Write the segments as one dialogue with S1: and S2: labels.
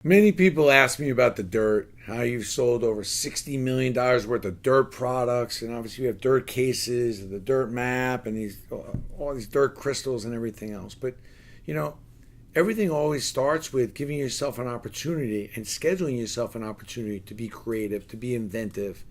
S1: Many people ask me about the dirt, how you've sold over $60 million worth of dirt products, and obviously you have dirt cases, the dirt map, and these all these dirt crystals and everything else. But you know, everything always starts with giving yourself an opportunity and scheduling yourself an opportunity to be creative, to be inventive.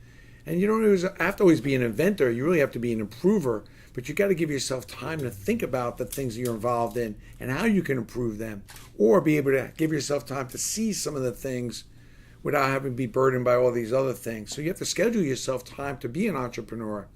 S1: And you don't always have to always be an inventor. You really have to be an improver. But you got to give yourself time to think about the things that you're involved in and how you can improve them, or be able to give yourself time to see some of the things without having to be burdened by all these other things. So you have to schedule yourself time to be an entrepreneur.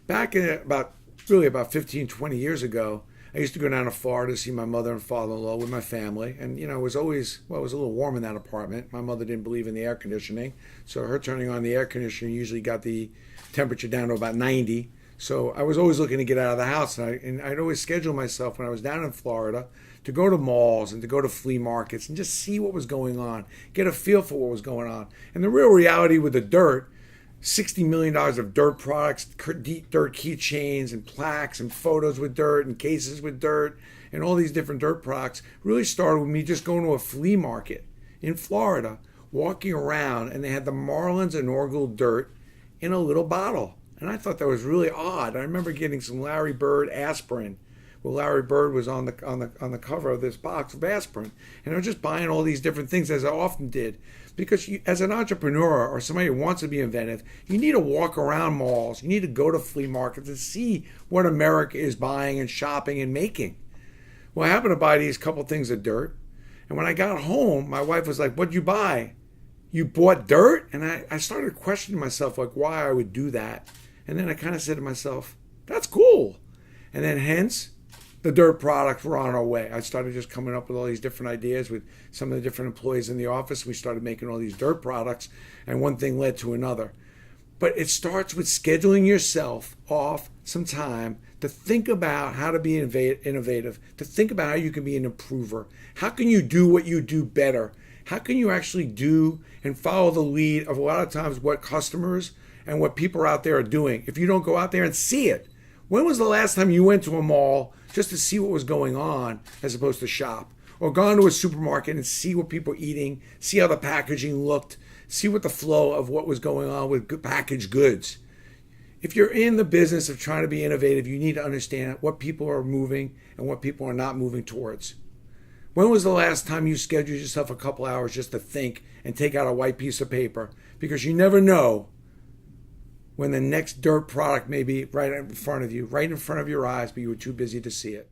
S1: Back in about 15, 20 years ago, I used to go down to Florida to see my mother and father-in-law with my family. And, it was always, well, it was a little warm in that apartment. My mother didn't believe in the air conditioning. So her turning on the air conditioner usually got the temperature down to about 90. So I was always looking to get out of the house. And I'd always schedule myself when I was down in Florida to go to malls and to go to flea markets and just see what was going on, get a feel for what was going on. And the real reality with the dirt, $60 million of dirt products, dirt keychains and plaques and photos with dirt and cases with dirt and all these different dirt products really started with me just going to a flea market in Florida, walking around, and they had the Marlins inaugural dirt in a little bottle. And I thought that was really odd. I remember getting some Larry Bird aspirin. Well, Larry Bird was on the cover of this box of aspirin, and I was just buying all these different things, as I often did, because as an entrepreneur or somebody who wants to be inventive, you need to walk around malls, you need to go to flea markets and see what America is buying and shopping and making. Well, I happened to buy these couple things of dirt, and when I got home, my wife was like, "What'd you buy? You bought dirt?" And I started questioning myself, like, why I would do that. And then I kind of said to myself, "That's cool." And then hence the dirt products were on our way. I started just coming up with all these different ideas with some of the different employees in the office. We started making all these dirt products, and one thing led to another. But it starts with scheduling yourself off some time to think about how to be innovative, to think about how you can be an improver. How can you do what you do better? How can you actually do and follow the lead of a lot of times what customers and what people out there are doing if you don't go out there and see it? When was the last time you went to a mall just to see what was going on as opposed to shop? Or gone to a supermarket and see what people are eating, see how the packaging looked, see what the flow of what was going on with packaged goods? If you're in the business of trying to be innovative, you need to understand what people are moving and what people are not moving towards. When was the last time you scheduled yourself a couple hours just to think and take out a white piece of paper? Because you never know when the next dirt product may be right in front of you, right in front of your eyes, but you were too busy to see it.